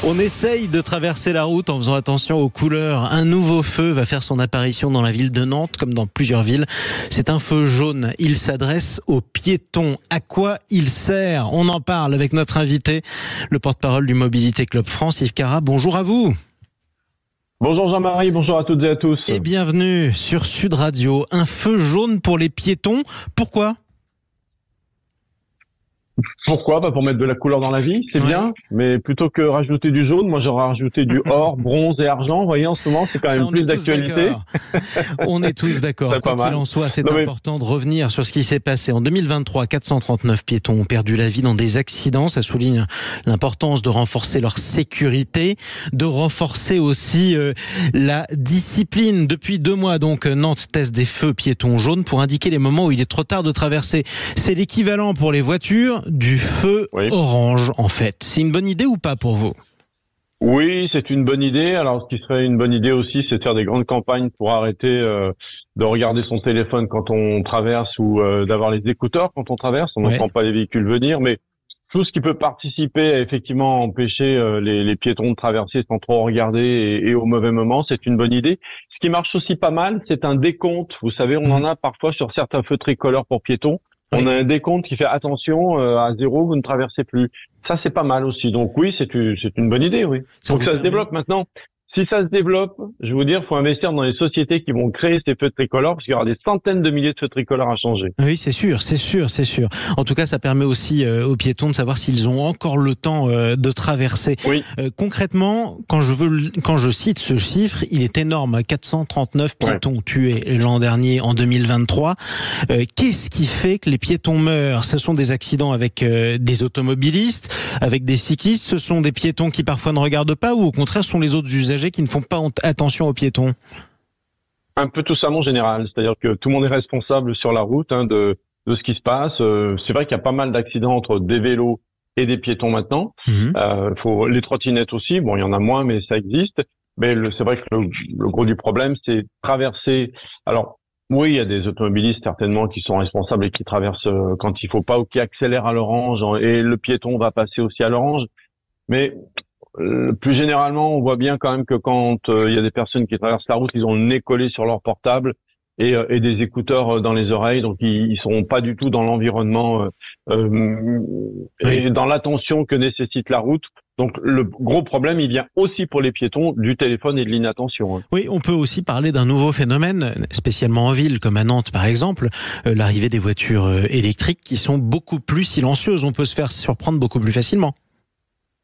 On essaye de traverser la route en faisant attention aux couleurs. Un nouveau feu va faire son apparition dans la ville de Nantes, comme dans plusieurs villes. C'est un feu jaune. Il s'adresse aux piétons. À quoi il sert? On en parle avec notre invité, le porte-parole du Mobilité Club France, Yves Carra. Bonjour à vous. Bonjour Jean-Marie, bonjour à toutes et à tous. Et bienvenue sur Sud Radio. Un feu jaune pour les piétons. Pourquoi ? Pourquoi ? Pour mettre de la couleur dans la vie, c'est bien, mais plutôt que rajouter du jaune, moi j'aurais rajouté du or, bronze et argent. Vous voyez, en ce moment, c'est quand même plus d'actualité. On est tous d'accord. Quoi qu'il en soit, c'est important de revenir sur ce qui s'est passé. En 2023, 439 piétons ont perdu la vie dans des accidents. Ça souligne l'importance de renforcer leur sécurité, de renforcer aussi la discipline. Depuis 2 mois, donc, Nantes teste des feux piétons jaunes pour indiquer les moments où il est trop tard de traverser. C'est l'équivalent pour les voitures du feu orange, en fait. C'est une bonne idée ou pas pour vous ? Oui, c'est une bonne idée. Alors, ce qui serait une bonne idée aussi, c'est de faire des grandes campagnes pour arrêter de regarder son téléphone quand on traverse ou d'avoir les écouteurs quand on traverse. On n'entend pas les véhicules venir, mais tout ce qui peut participer à effectivement empêcher les piétons de traverser sans trop regarder et au mauvais moment, c'est une bonne idée. Ce qui marche aussi pas mal, c'est un décompte. Vous savez, on en a parfois sur certains feux tricolores pour piétons. On a un décompte qui fait attention à 0, vous ne traversez plus. Ça, c'est pas mal aussi. Donc oui, c'est une bonne idée, oui. Donc ça se développe maintenant. Si ça se développe, je vais vous dire, il faut investir dans les sociétés qui vont créer ces feux tricolores, parce qu'il y aura des centaines de milliers de feux tricolores à changer. Oui, c'est sûr. En tout cas, ça permet aussi aux piétons de savoir s'ils ont encore le temps de traverser. Oui. Concrètement, quand je cite ce chiffre, il est énorme. 439 piétons tués l'an dernier, en 2023. Qu'est-ce qui fait que les piétons meurent ? Ce sont des accidents avec des automobilistes, avec des cyclistes. Ce sont des piétons qui parfois ne regardent pas, ou au contraire, ce sont les autres usagers qui ne font pas attention aux piétons? Un peu tout ça, mon général. C'est-à-dire que tout le monde est responsable sur la route de ce qui se passe. C'est vrai qu'il y a pas mal d'accidents entre des vélos et des piétons maintenant. Les trottinettes aussi. Bon, il y en a moins, mais ça existe. Mais c'est vrai que le gros du problème, c'est traverser. Alors, oui, il y a des automobilistes certainement qui sont responsables et qui traversent quand il faut pas ou qui accélèrent à l'orange, et le piéton va passer aussi à l'orange. Mais plus généralement, on voit bien quand même que quand il y a des personnes qui traversent la route, ils ont le nez collé sur leur portable et des écouteurs dans les oreilles, donc ils seront pas du tout dans l'environnement et dans l'attention que nécessite la route. Donc le gros problème, il vient aussi pour les piétons du téléphone et de l'inattention. Oui, on peut aussi parler d'un nouveau phénomène, spécialement en ville, comme à Nantes par exemple, l'arrivée des voitures électriques qui sont beaucoup plus silencieuses. On peut se faire surprendre beaucoup plus facilement.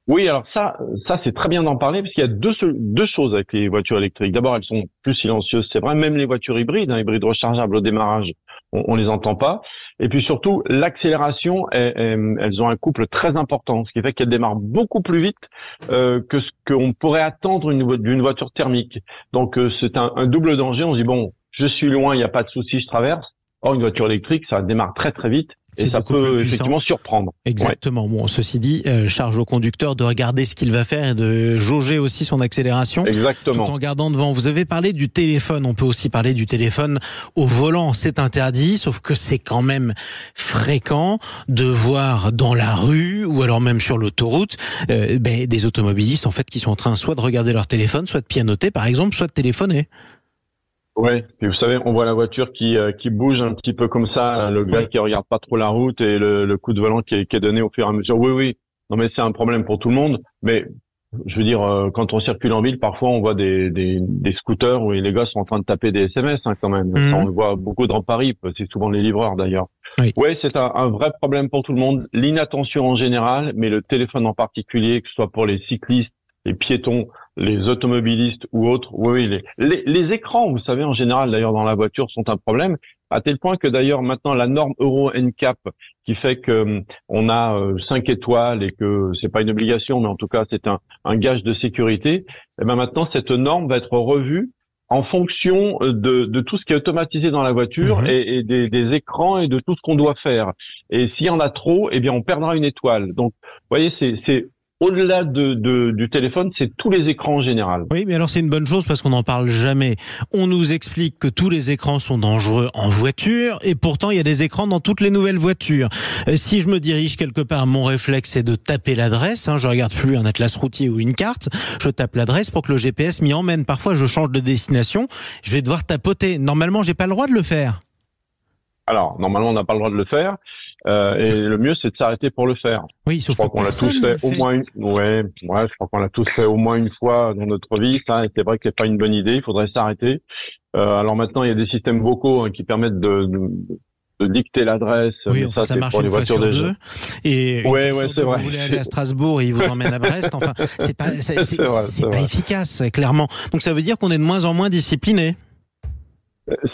Oui, alors ça c'est très bien d'en parler, parce qu'il y a deux choses avec les voitures électriques. D'abord, elles sont plus silencieuses, c'est vrai. Même les voitures hybrides, hybrides rechargeables au démarrage, on les entend pas. Et puis surtout, l'accélération, elles ont un couple très important, ce qui fait qu'elles démarrent beaucoup plus vite que ce qu'on pourrait attendre d'une voiture thermique. Donc c'est un double danger. On se dit bon, je suis loin, il n'y a pas de souci, je traverse. Or, une voiture électrique, ça démarre très très vite. Et ça peut effectivement surprendre. Exactement. Bon, ceci dit, charge au conducteur de regarder ce qu'il va faire et de jauger aussi son accélération. Exactement. Tout en gardant devant. Vous avez parlé du téléphone. On peut aussi parler du téléphone au volant. C'est interdit, sauf que c'est quand même fréquent de voir dans la rue ou alors même sur l'autoroute des automobilistes en fait qui sont en train soit de regarder leur téléphone, soit de pianoter par exemple, soit de téléphoner. Oui, et vous savez, on voit la voiture qui bouge un petit peu comme ça, le gars qui regarde pas trop la route et le coup de volant qui est donné au fur et à mesure. Oui. Non, mais c'est un problème pour tout le monde. Mais je veux dire, quand on circule en ville, parfois on voit des scooters où les gars sont en train de taper des SMS quand même. Ça, on le voit beaucoup dans Paris. C'est souvent les livreurs d'ailleurs. Oui, c'est un vrai problème pour tout le monde. L'inattention en général, mais le téléphone en particulier, que ce soit pour les cyclistes, les piétons, les automobilistes ou autres. Oui, les écrans, vous savez, en général, d'ailleurs, dans la voiture, sont un problème, à tel point que d'ailleurs, maintenant, la norme Euro NCAP, qui fait que on a 5 étoiles et que c'est pas une obligation, mais en tout cas, c'est un gage de sécurité, et ben maintenant, cette norme va être revue en fonction de tout ce qui est automatisé dans la voiture et des écrans et de tout ce qu'on doit faire. Et s'il y en a trop, eh bien, on perdra une étoile. Donc, vous voyez, c'est au-delà du téléphone, c'est tous les écrans en général. Oui, mais alors c'est une bonne chose parce qu'on n'en parle jamais. On nous explique que tous les écrans sont dangereux en voiture et pourtant il y a des écrans dans toutes les nouvelles voitures. Si je me dirige quelque part, mon réflexe c'est de taper l'adresse. Je regarde plus un atlas routier ou une carte. Je tape l'adresse pour que le GPS m'y emmène. Parfois je change de destination. Je vais devoir tapoter. Normalement, j'ai pas le droit de le faire. Alors, normalement, on n'a pas le droit de le faire. Et le mieux, c'est de s'arrêter pour le faire. Oui, sauf je crois qu'on l'a tous fait au moins je crois qu'on l'a tous fait au moins une fois dans notre vie. Ça, c'est vrai que c'est pas une bonne idée. Il faudrait s'arrêter. Alors maintenant, il y a des systèmes vocaux qui permettent de dicter l'adresse. Oui, enfin, ça marche une fois sur deux. Et c'est vrai. Vous voulez aller à Strasbourg et il vous emmène à Brest. Enfin, c'est pas efficace, clairement. Donc ça veut dire qu'on est de moins en moins discipliné.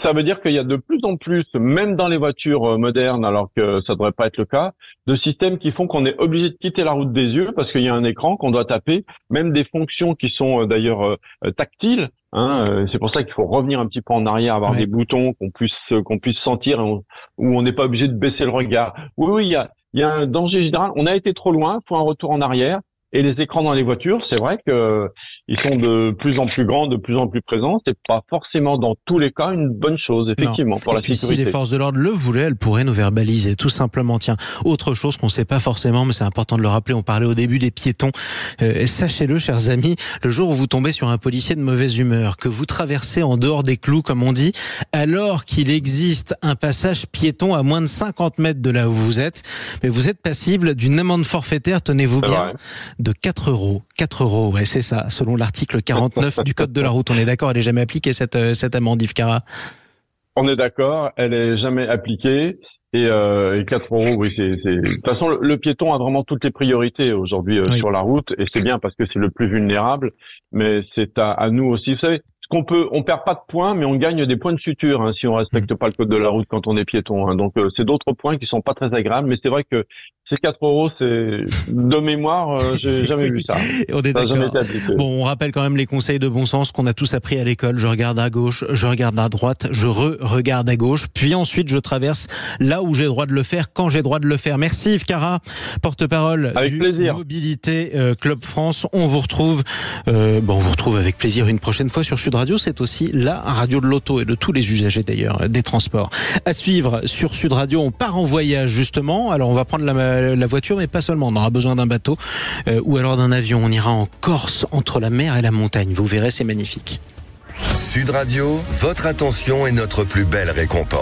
Ça veut dire qu'il y a de plus en plus, même dans les voitures modernes, alors que ça devrait pas être le cas, de systèmes qui font qu'on est obligé de quitter la route des yeux parce qu'il y a un écran qu'on doit taper, même des fonctions qui sont d'ailleurs tactiles. C'est pour ça qu'il faut revenir un petit peu en arrière, avoir des boutons qu'on puisse sentir où on n'est pas obligé de baisser le regard. Oui, il y a un danger général. On a été trop loin, il faut un retour en arrière. Et les écrans dans les voitures, c'est vrai que ils sont de plus en plus grands, de plus en plus présents. C'est pas forcément dans tous les cas une bonne chose, effectivement, pour la sécurité. Si les forces de l'ordre le voulaient, elles pourraient nous verbaliser, tout simplement. Tiens, autre chose qu'on sait pas forcément, mais c'est important de le rappeler. On parlait au début des piétons. Sachez-le, chers amis, le jour où vous tombez sur un policier de mauvaise humeur, que vous traversez en dehors des clous, comme on dit, alors qu'il existe un passage piéton à moins de 50 mètres de là où vous êtes, mais vous êtes passible d'une amende forfaitaire, tenez-vous bien, de 4 €. 4 €, ouais, c'est ça, selon l'article 49 du Code de la route. On est d'accord, elle n'est jamais appliquée, cette amende, Yves Cara? On est d'accord, elle est jamais appliquée. Et 4 €, oui, c'est. De toute façon, le piéton a vraiment toutes les priorités aujourd'hui sur la route, et c'est bien parce que c'est le plus vulnérable. Mais c'est à nous aussi. Vous savez, on perd pas de points, mais on gagne des points de suture si on respecte pas le code de la route quand on est piéton. Donc c'est d'autres points qui sont pas très agréables, mais c'est vrai que ces 4 €, c'est de mémoire, j'ai jamais vu ça. On est d'accord. Bon, on rappelle quand même les conseils de bon sens qu'on a tous appris à l'école. Je regarde à gauche, je regarde à droite, je regarde à gauche, puis ensuite je traverse là où j'ai le droit de le faire, quand j'ai le droit de le faire. Merci Yves Cara, porte-parole du Mobilité Club France. On vous retrouve, avec plaisir une prochaine fois sur Sud Radio. C'est aussi la radio de l'auto et de tous les usagers d'ailleurs des transports. À suivre sur Sud Radio, on part en voyage justement. Alors on va prendre la voiture, mais pas seulement. On aura besoin d'un bateau ou alors d'un avion. On ira en Corse, entre la mer et la montagne. Vous verrez, c'est magnifique. Sud Radio, votre attention est notre plus belle récompense.